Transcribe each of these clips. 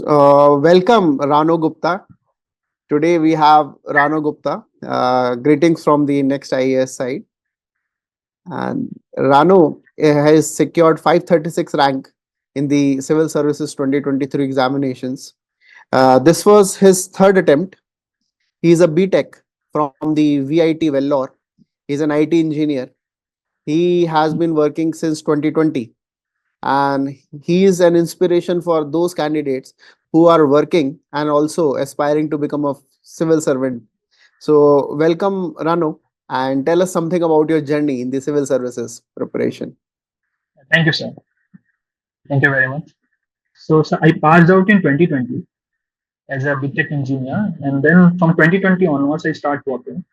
Welcome, Ranu Gupta. Today we have Ranu Gupta. Greetings from the NEXT IAS side. And Ranu has secured 536 rank in the Civil Services 2023 examinations. This was his third attempt. He is a BTech from the VIT Vellore. He is an IT engineer. He has been working since 2020, and he is an inspiration for those candidates who are working and also aspiring to become a civil servant. So welcome, Ranu, and tell us something about your journey in the civil services preparation. Thank you, sir. Thank you very much. So I passed out in 2020 as a BTech engineer, and then from 2020 onwards, I start working.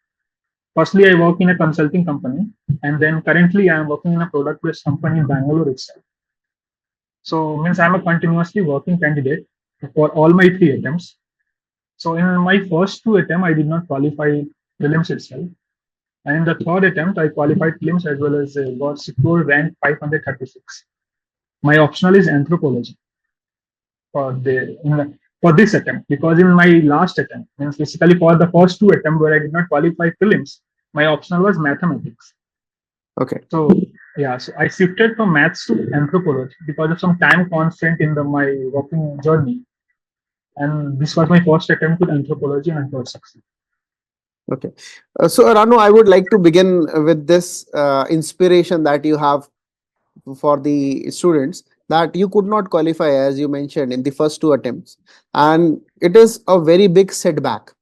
Firstly, I work in a consulting company, and then currently I am working in a product-based company in Bangalore itself. So means I'm a continuously working candidate for all my three attempts. So in my first two attempts, I did not qualify prelims itself, and in the third attempt, I qualified prelims as well as got secured rank 536. My optional is anthropology for this attempt, because in my last attempt, means basically for the first two attempts where I did not qualify prelims, my optional was mathematics. Okay. So yeah, so I shifted from maths to anthropology because of some time constraint in my working journey, and this was my first attempt with anthropology, and I got success. Okay. So, Ranu, I would like to begin with this inspiration that you have for the students, that you could not qualify, as you mentioned, in the first two attempts. And it is a very big setback.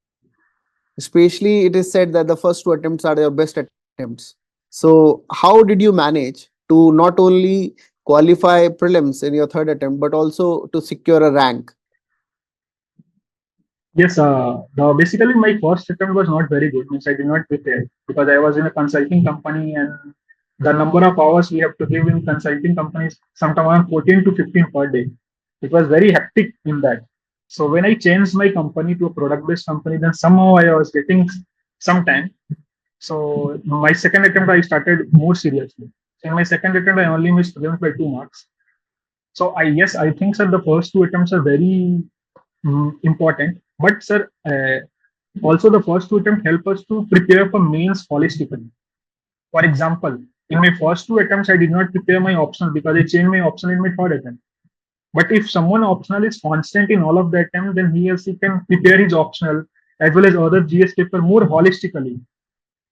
Especially, it is said that the first two attempts are your best attempts. So, how did you manage to not only qualify prelims in your third attempt, but also to secure a rank? Yes, basically my first attempt was not very good. Means I did not prepare because I was in a consulting company, and the number of hours we have to give in consulting companies sometimes around 14 to 15 per day. It was very hectic in that. So when I changed my company to a product-based company, then somehow I was getting some time. So my second attempt I started more seriously. So in my second attempt I only missed prelims by 2 marks. So I think sir the first two attempts are very important. But sir, also the first two attempts help us to prepare for mains holistically. For example, in my first two attempts, I did not prepare my optional because I changed my optional in my third attempt. But if someone optional is constant in all of the attempts, then he or she can prepare his optional as well as other GS paper more holistically.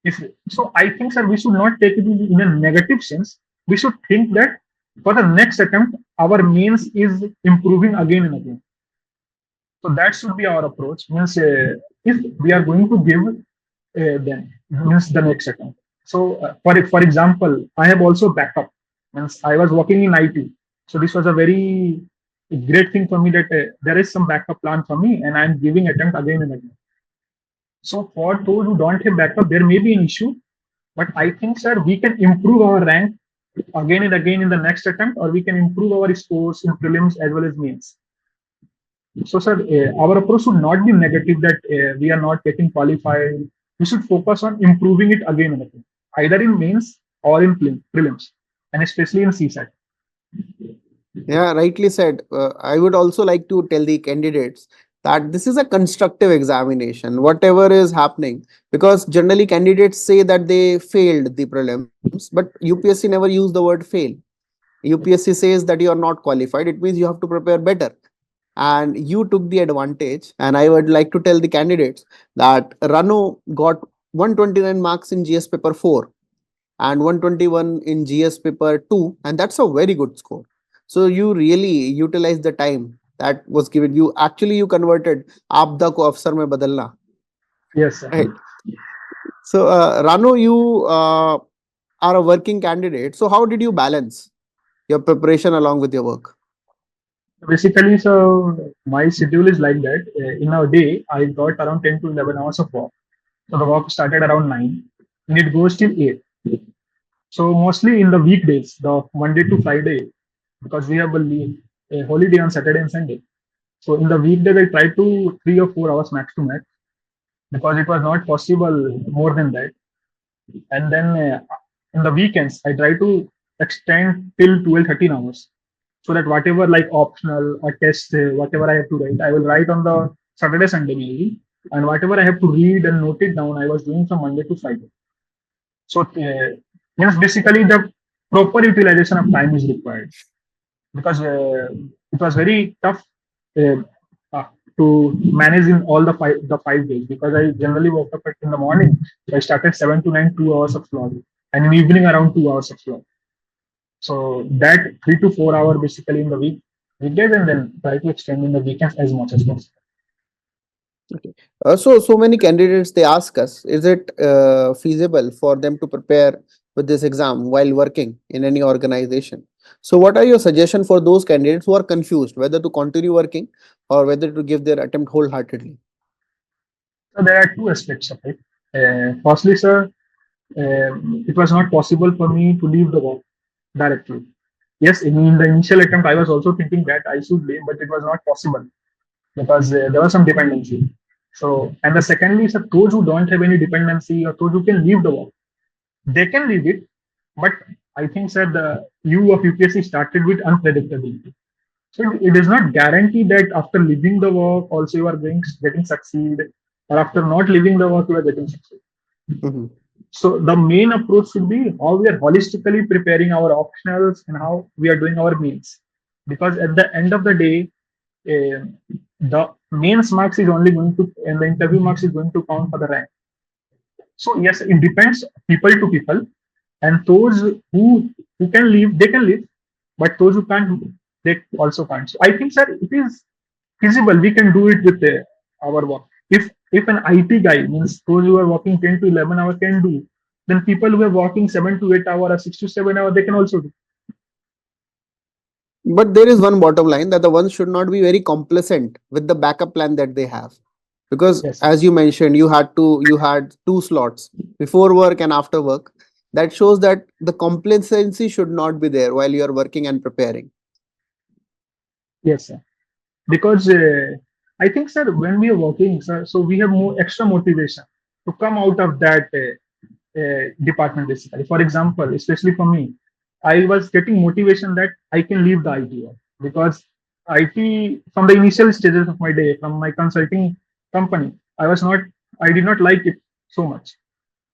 If so, I think sir, we should not take it in a negative sense. We should think that for the next attempt, our mains is improving again and again. So that should be our approach. Means if we are going to give, then means the next attempt. So for example, I have also backup. Means I was working in IT, so this was a very great thing for me that there is some backup plan for me, and I'm giving attempt again and again. So for those who don't have backup, there may be an issue, but I think, sir, we can improve our rank again and again in the next attempt, or we can improve our scores in prelims as well as mains. So, sir, our approach should not be negative that we are not getting qualified. We should focus on improving it again and again, either in mains or in prelims, and especially in CSAT. Yeah, rightly said. I would also like to tell the candidates that this is a constructive examination, whatever is happening, because generally candidates say that they failed the prelims, but UPSC never use the word fail. UPSC says that you are not qualified. It means you have to prepare better. And you took the advantage. And I would like to tell the candidates that Ranu got 129 marks in GS paper 4 and 121 in GS paper 2, and that's a very good score. So you really utilized the time that was given you. Actually, you converted आपदा को अवसर में बदलना. Yes, sir. Right. So Ranu, you are a working candidate. So how did you balance your preparation along with your work? Basically, so my schedule is like that. In a day, I got around 10 to 11 hours of work. So the work started around 9 and it goes till 8. So mostly in the weekdays, the Monday to Friday, because we have a holiday on Saturday and Sunday. So in the weekdays, I try to 3 or 4 hours max to max because it was not possible more than that. And then in the weekends, I try to extend till 12, 13 hours. so that whatever like optional or test, whatever I have to write, I will write on the Saturday, Sunday maybe, and whatever I have to read and note it down, I was doing from Monday to Friday. So yes, basically the proper utilization of time is required because it was very tough uh, uh, to manage in all the 5 days because I generally woke up in the morning. So I started 7 to 9, 2 hours of slot, and in evening around 2 hours of slot. So that 3 to 4 hour basically in the weekdays, and then try to extend in the weekends as much as possible. Okay. So many candidates they ask us, is it feasible for them to prepare with this exam while working in any organization? So, what are your suggestions for those candidates who are confused whether to continue working or whether to give their attempt wholeheartedly? So there are two aspects of it. Firstly, sir, it was not possible for me to leave the work directly. Yes, in the initial attempt, I was also thinking that I should leave, but it was not possible because there was some dependency. So, and the secondly, sir, those who don't have any dependency or those who can leave the work, they can leave it. But I think, sir, the you of UPSC started with unpredictability. So it is not guaranteed that after leaving the work, also you are getting succeed, or after not leaving the work, you are getting succeed. Mhm. So the main approach should be how we are holistically preparing our optionals and how we are doing our means. Because at the end of the day, the mains marks is only going to, and the interview marks is going to count for the rank. So yes, it depends people to people, and those who can leave, they can leave, but those who can't, they also can't. So I think, sir, it is feasible. We can do it with our work. If an IT guy means those who are working 10 to 11 hours can do, then people who are working 7 to 8 hours or 6 to 7 hours they can also do. But there is one bottom line that the ones should not be very complacent with the backup plan that they have. Because Yes, as you mentioned, you had two slots before work and after work. That shows that the complacency should not be there while you are working and preparing. yes, sir. Because I think, sir, when we are working, sir, so we have more extra motivation to come out of that department basically. For example, especially for me, I was getting motivation that I can leave the IT work because IT from the initial stages of my day, from my consulting company, I did not like it so much.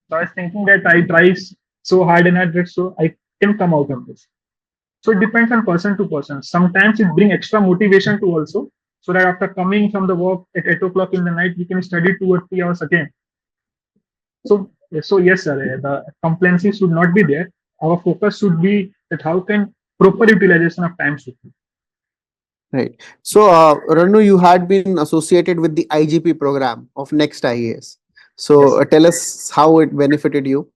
So I was thinking that I try so hard and hard so I can come out of this. So it depends on person to person. Sometimes it brings extra motivation to also, so that after coming from the work at 8 o'clock in the night, we can study 2 or 3 hours again. So yes, sir, the complacency should not be there. Our focus should be that how can proper utilization of time should be. Right. So, Ranu, you had been associated with the IGP program of Next IAS. So, Yes. tell us how it benefited you.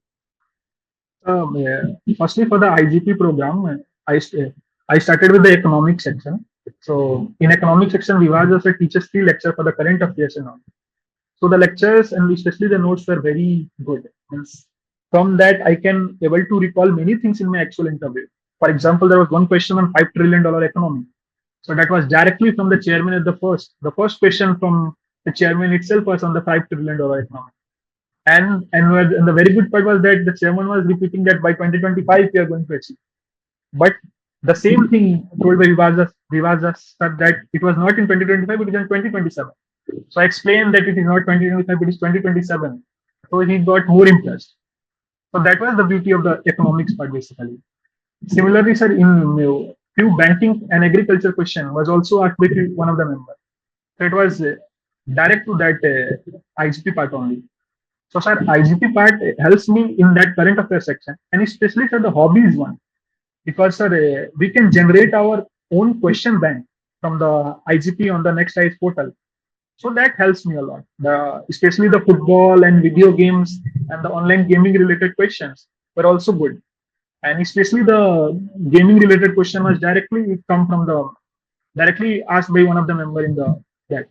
Yeah. Firstly, for the IGP program, I started with the economic section. So in economic section, Vivas also teaches 3 lectures for the current affairs and all. So the lectures and especially the notes were very good. Means from that, I can able to recall many things in my actual interview. For example, there was one question on $5 trillion economy. So that was directly from the chairman at the first. The first question from the chairman itself was on the $5 trillion economy. And the very good part was that the chairman was repeating that by 2025 we are going to achieve. But the same thing told by Vivas said that it was not in 2025, it is in 2027. So I explained that it is not 2025, it is 2027. So he got more impressed. So that was the beauty of the economics part basically. Similarly, sir, in few banking and agriculture question was also asked by one of the members. So it was direct to that IGP part only. So, sir, IGP part helps me in that current affairs section, and especially for the hobbies one, because sir, we can generate our own question bank from the IGP on the Next IAS portal. So that helps me a lot. Especially the football and video games and the online gaming related questions were also good, and especially the gaming related question was directly asked by one of the member in the that.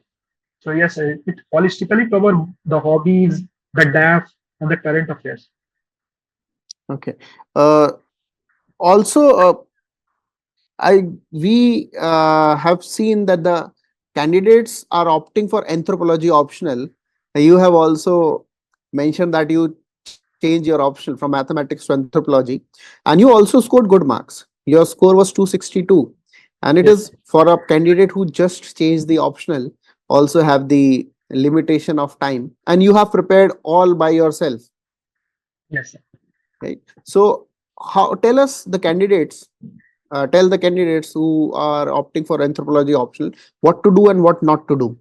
So yes, it holistically cover the hobbies, the DAF, and the current affairs. Okay. Uh, Also, we have seen that the candidates are opting for anthropology optional. You have also mentioned that you change your option from mathematics to anthropology, and you also scored good marks. Your score was 262. And it Yes, is for a candidate who just changed the optional, also have the limitation of time, and you have prepared all by yourself, yes, sir. right? So how, tell the candidates who are opting for anthropology optional what to do and what not to do.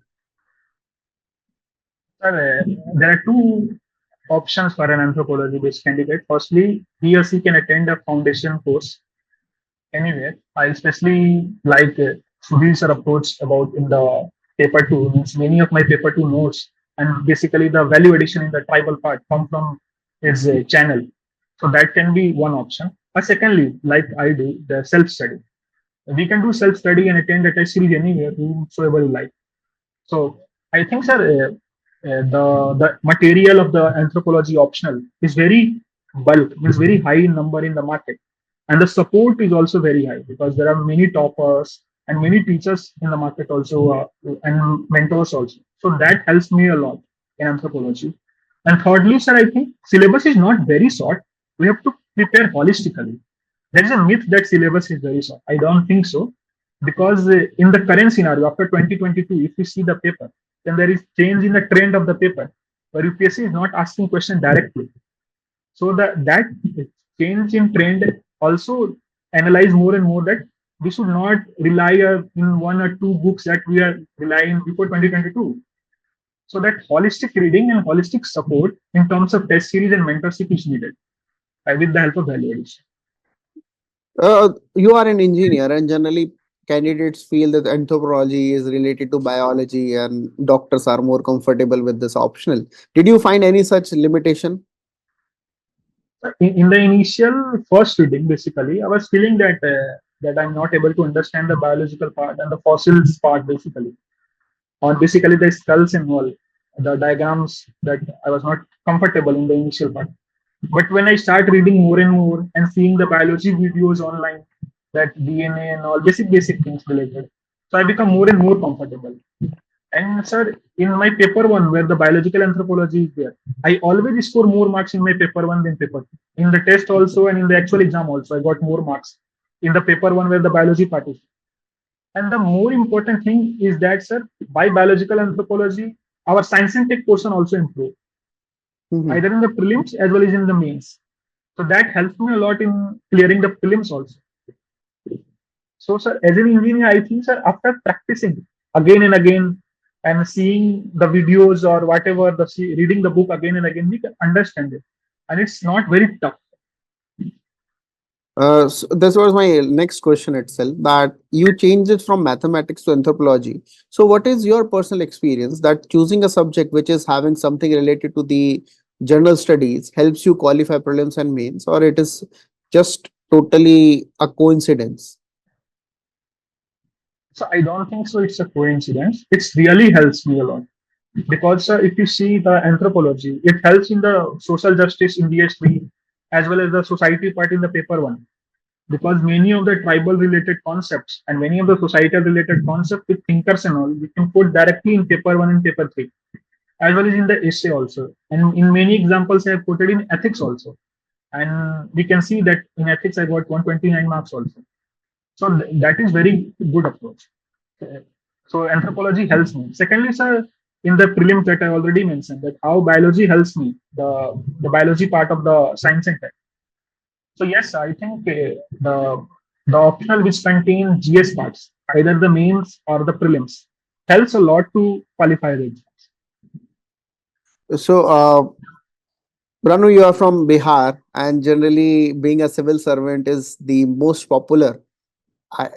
Sir, there are two options for an anthropology-based candidate. Firstly, he or she can attend a foundation course anywhere. I especially like Sudhir's approach about in the paper two. Means many of my paper two notes and basically the value addition in the tribal part come from his channel. So that can be one option. Or secondly, like I do, the self-study. We can do self-study and attend a test series anywhere, whosoever you like. So I think, sir, the material of the anthropology optional is very bulk, is very high in number in the market, and the support is also very high because there are many toppers and many teachers in the market also, and mentors also. So that helps me a lot in anthropology. And thirdly, sir, I think syllabus is not very short. We have to prepare holistically. There is a myth that syllabus is very short. I don't think so, because in the current scenario after 2022, if we see the paper, then there is change in the trend of the paper, where UPSC is not asking question directly. So that change in trend also analyze more and more that we should not rely in one or two books that we are relying before 2022. So that holistic reading and holistic support in terms of test series and mentorship is needed with the help of value addition. You are an engineer, and generally candidates feel that anthropology is related to biology, and doctors are more comfortable with this optional. Did you find any such limitation? In the initial first reading, basically, I was feeling that I'm not able to understand the biological part and the fossils part, basically, or basically the skulls and all, the diagrams that I was not comfortable in the initial part. But when I start reading more and more and seeing the biology videos online, that DNA and all basic things related, so I become more and more comfortable. And sir, in my paper one, where the biological anthropology is there, I always score more marks in my paper one than paper two. In the test also and in the actual exam also, I got more marks in the paper one where the biology part is. And the more important thing is that, sir, by biological anthropology, our science and tech portion also improved, Mhm. either in the prelims as well as in the mains. So that helps me a lot in clearing the prelims also. So, sir, as an engineer, I think, sir, after practicing again and again and seeing the videos or whatever, reading the book again and again, we can understand it. And it's not very tough. So this was my next question itself, that you changed it from mathematics to anthropology. So what is your personal experience that choosing a subject which is having something related to the general studies helps you qualify prelims and mains, or it is just totally a coincidence? So I don't think so. It's a coincidence. It really helps me a lot because if you see the anthropology, it helps in the social justice in DSP as well as the society part in the paper one. Because many of the tribal related concepts and many of the societal related concepts with thinkers and all, we can put directly in paper one and paper three, as well as in the essay also. And in many examples, I have put it in ethics also. And we can see that in ethics, I got 129 marks also. So that is very good approach. Uh, So anthropology helps me. Secondly, sir, in the prelims that I already mentioned, that how biology helps me, the biology part of the science and tech. So yes, I think the optional which contain GS parts, either the mains or the prelims, helps a lot to qualify the exams. So, Ranu, you are from Bihar, and generally, being a civil servant is the most popular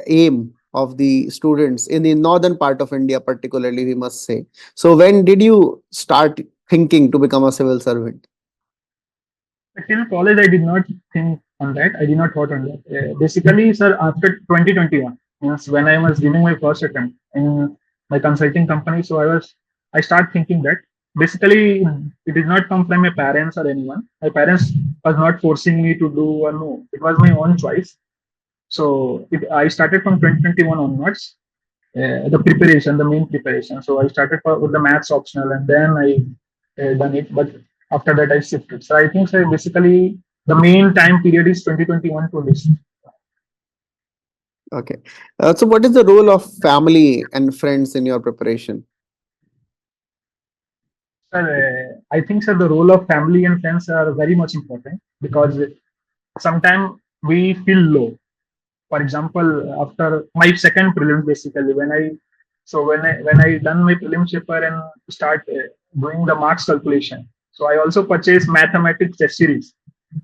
aim of the students in the northern part of India, particularly, we must say. So, when did you start thinking to become a civil servant? Till college, I did not think on that. I did not thought on that. Basically, sir, after 2021, means when I was giving my first attempt in my consulting company, so I start thinking that basically it did not come from my parents or anyone. My parents was not forcing me to do or no. It was my own choice. So I started from 2021 onwards, the preparation, the main preparation. So I started with the maths optional, and then I done it. But after that, I shifted. So I think, so basically the main time period is 2021 to this. Okay. So, what is the role of family and friends in your preparation? Sir, I think, sir, the role of family and friends are very much important because sometimes we feel low. For example, after my second prelim, basically, when I done my prelim paper and start doing the marks calculation, so I also purchased mathematics test series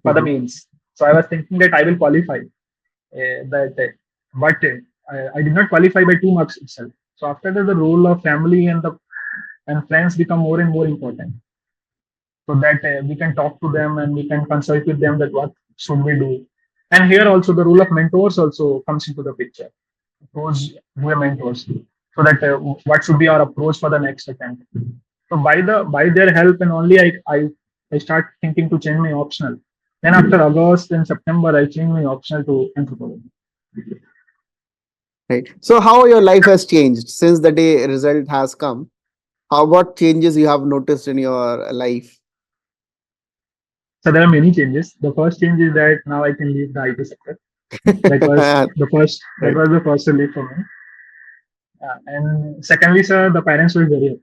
for the Mhm. mains. So I was thinking that I will qualify, that but I did not qualify by 2 marks itself. So after that, the role of family and friends become more and more important, so that we can talk to them and we can consult with them that what should we do. And here also the role of mentors also comes into the picture. Those who are mentors, so that what should be our approach for the next attempt. So by their help and only I start thinking to change my optional. Then after August and September, I change my optional to anthropology. Right. So, how your life has changed since the day result has come? How what changes you have noticed in your life? So there are many changes. The first change is that now I can leave the IT sector. That was the first. That Right. was the first relief for me. And secondly, sir, the parents were very happy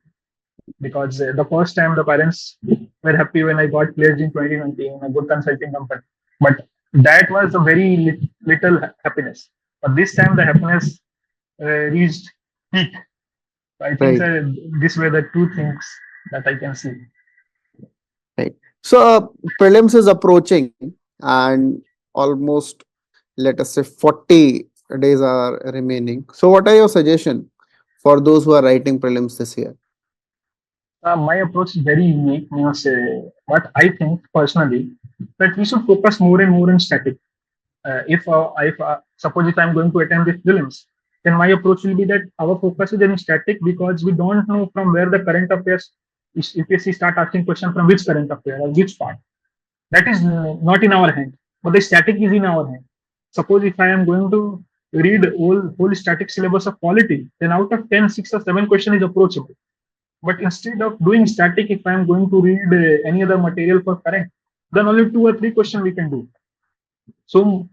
because the first time the parents were happy when I got placed in 2020 in a good consulting company. But that was a very little happiness. But this time the happiness reached peak. So I think, Right. sir, these were the two things that I can see. Right. So, prelims is approaching, and almost, let us say, 40 days are remaining. So, what are your suggestion for those who are writing prelims this year? My approach is very unique. Means, what I think personally that we should focus more and more on static. If suppose if I'm going to attend the films, then my approach will be that our focus is in static because we don't know from where the current affairs is. UPSC start asking question from which current affair or which part. That is not in our hand, but the static is in our hand. Suppose if I am going to read whole static syllabus of polity, then out of 10, 6 or 7 question is approachable. But instead of doing static, if I am going to read any other material for current, then only 2 or 3 questions we can do. So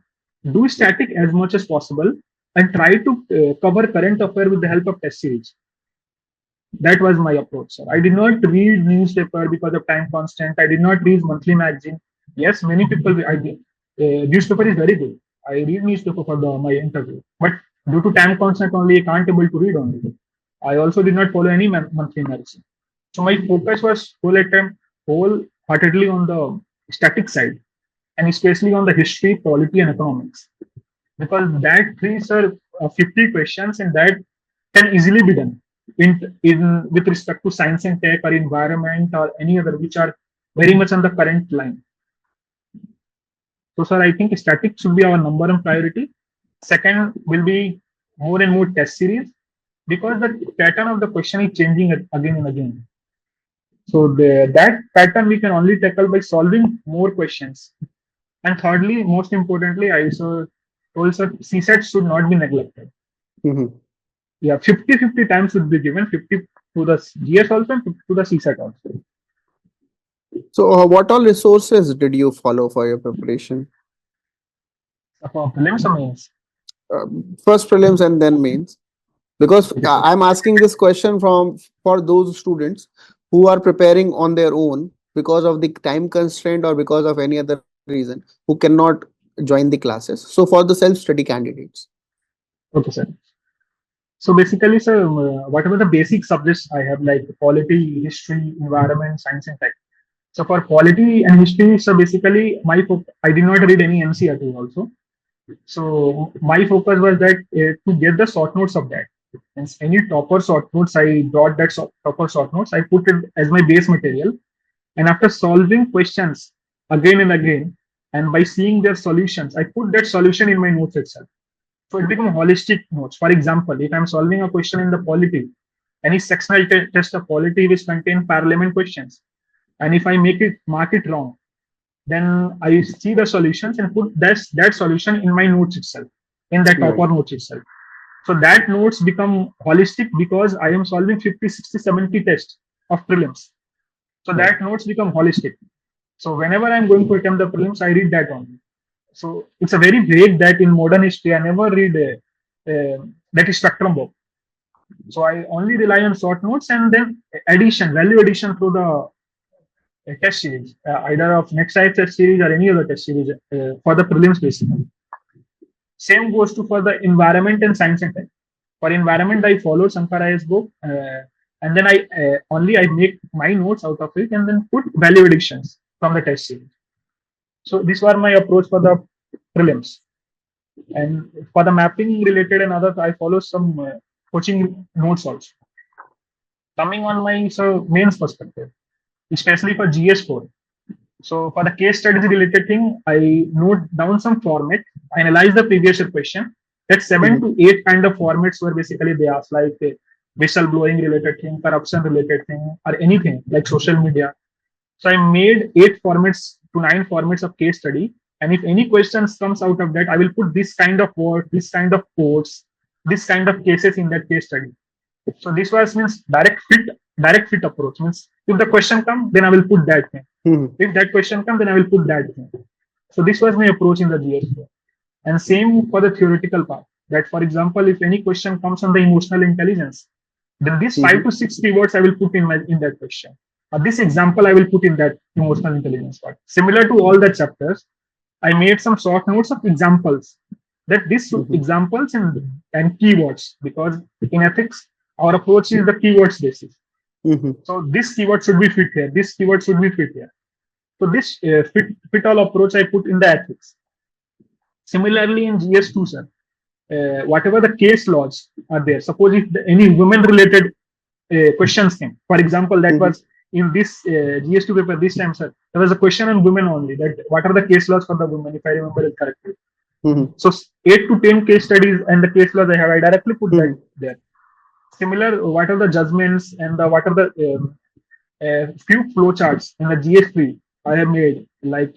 do static as much as possible and try to cover current affair with the help of test series. That was my approach, sir. I did not read newspaper because of time constant. I did not read monthly magazine. Yes, many people. I did. Newspaper is very good. I read newspaper for my interview, but due to time constant only, I can't able to read only. I also did not follow any monthly magazine. So my focus was wholeheartedly on the static side, and especially on the history, polity, and economics, because that three are 50 questions, and that can easily be done in with respect to science and tech or environment or any other which are very much on the current line. So, sir, I think static should be our number one priority. Second will be more and more test series because the pattern of the question is changing again and again. So that pattern we can only tackle by solving more questions. And thirdly, most importantly, I also told sir, CSAT should not be neglected. Mhm. Yeah, 50-50 times should be given, 50 to the GS also and 50 to the CSAT also. So, what all resources did you follow for your preparation? So for prelims or mains? First prelims and then mains. Because Okay, sir. I'm asking this question from for those students who are preparing on their own because of the time constraint or because of any other reason who cannot join the classes. So, for the self study candidates. Okay, sir. So basically, sir, whatever the basic subjects I have, like polity, history, environment, science, and tech. So for polity and history, so basically, I did not read any NCRT also. So my focus was that to get the short notes of that. And any topper short notes, I brought that topper short notes. I put it as my base material. And after solving questions again and again, and by seeing their solutions, I put that solution in my notes itself. So it become holistic notes. For example, if I'm solving a question in the polity, any sectional test of polity which contain parliament questions, and if I mark it wrong, then I see the solutions and put that solution in my notes itself, in that Right. topper notes itself. So that notes become holistic because I am solving 50, 60, 70 tests of prelims. So Right. that notes become holistic. So whenever I'm going to attempt the prelims, I read that only. So it's a very vague that in modern history I never read that is spectrum book. So I only rely on short notes and then value addition through the test series, either of next IAS test series or any other test series for the prelims basically. Same goes to for the environment and science and tech. For environment, I follow Sankaray's book, and then I make my notes out of it and then put value additions from the test series. So these were my approach for the prelims. And for the mapping related and others, I follow some coaching notes also. Coming on my mains perspective, especially for GS4. So for the case studies related thing, I note down some format, analyze the previous year question. That 7 to 8 kind of formats were basically they asked, like whistleblowing related thing, corruption related thing, or anything like social media. So I made 8 to 9 formats of case study. And if any questions comes out of that, I will put this kind of word, this kind of quotes, this kind of cases in that case study. So this was means direct fit approach. Means if the question comes, then I will put that thing. If that question comes, then I will put that thing. So this was my approach in the GS4. And same for the theoretical part. That for example, if any question comes on the emotional intelligence, then these 5 to 6 keywords I will put in that question. This example I will put in that emotional intelligence part. Similar to all the chapters, I made some short notes of examples. That these examples and keywords, because in ethics our approach is the keywords basis. So this keyword should be fit here. This keyword should be fit here. So this fit all approach I put in the ethics. Similarly in GS2, sir, whatever the case laws are there. Suppose if any women related questions came, for example, that was in this GS2 paper this time, sir, there was a question on women only. That what are the case laws for the women, if I remember it correctly. So 8 to 10 case studies and the case laws I directly put that there. Similar, what are the judgments and what are the few flowcharts in the GS3 I have made, like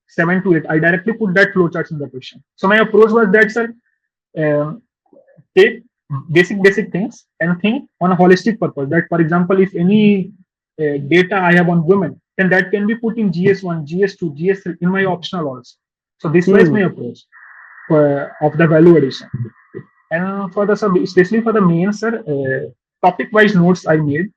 7 to 8. I directly put that flowcharts in the question. So my approach was that, sir, take basic things and think on a holistic purpose. That, for example, if any data I have on women, then that can be put in GS1, GS2, GS3 in my optional also. So this was my approach of the value addition. And for the especially for the main, sir, topic-wise notes I made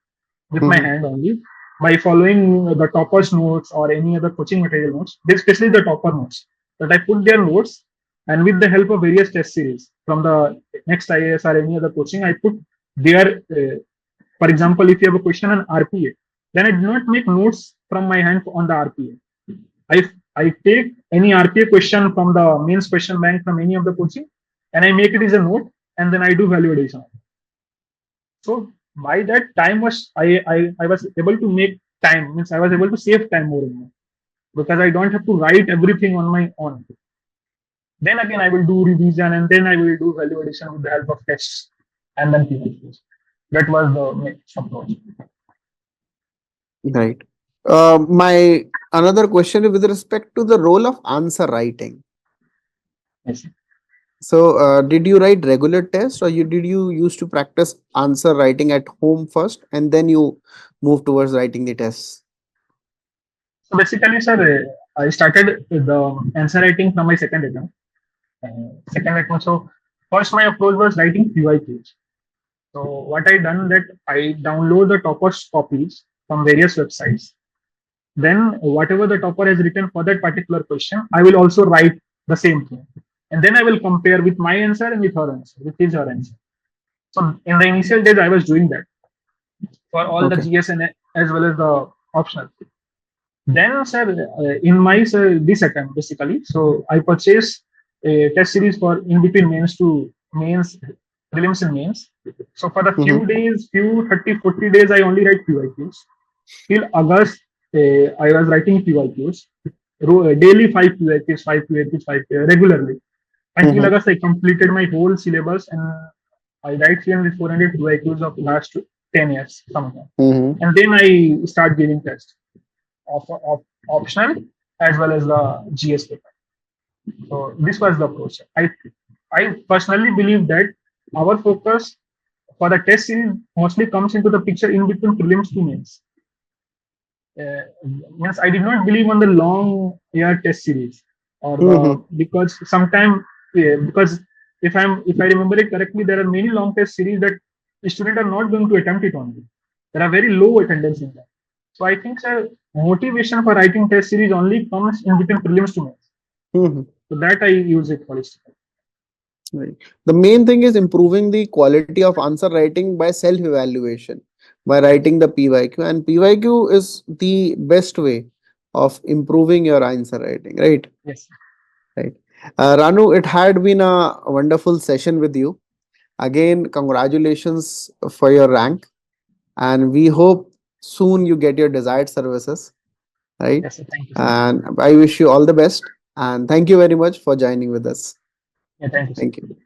with my hand only by following the topper's notes or any other coaching material notes, especially the topper notes. That I put their notes, and with the help of various test series from the Next IAS or any other coaching, I put their, for example, if you have a question on RPA, then I do not make notes from my hand on the RPA. I take any RPA question from the mains question bank from any of the coaching, and I make it as a note, and then I do value addition. So by that time I was able to make time, means I was able to save time more and more, because I don't have to write everything on my own. Then again I will do revision, and then I will do value addition with the help of tests and then PhDs. That was the approach. Right. My another question is with respect to the role of answer writing. Yes. So, did you write regular tests, or did you used to practice answer writing at home first, and then you move towards writing the tests? So basically, sir, I started the answer writing from my second attempt. So first my approach was writing QIQs. So what I done that I download the topper's copies from various websites. Then whatever the topper has written for that particular question, I will also write the same thing. And then I will compare with my answer and with her answer, with his her answer. So in the initial days, I was doing that for all the GS and as well as the optional. Then, sir, in my this attempt basically, so I purchased a test series for in between mains to mains, prelims and mains. So for the few days, few 30-40 days, I only write QIQs. Till August, I was writing QIQs, daily 5 QIQs, 5 QIQs, regularly. Until August, I completed my whole syllabus, and I write 300-400 QIQs of last 10 years sometime. And then I start giving tests of optional as well as the GS paper. So this was the approach. I personally believe that our focus for the test series mostly comes into the picture in between prelims to mains. Means I did not believe on the long year test series, or because sometimes because if I remember it correctly, there are many long test series that the students are not going to attempt it only. There are very low attendance in that. So I think, sir, motivation for writing test series only comes in between prelims to mains. Mhm. So that I use it holistically. Right. The main thing is improving the quality of answer writing by self-evaluation, by writing the PYQ, and PYQ is the best way of improving your answer writing, right? Yes. Right. Ranu, it had been a wonderful session with you. Again, congratulations for your rank, and we hope soon you get your desired services, right? Yes, sir. Thank you, sir. And I wish you all the best, and thank you very much for joining with us. Yeah, thank you, sir. Thank you.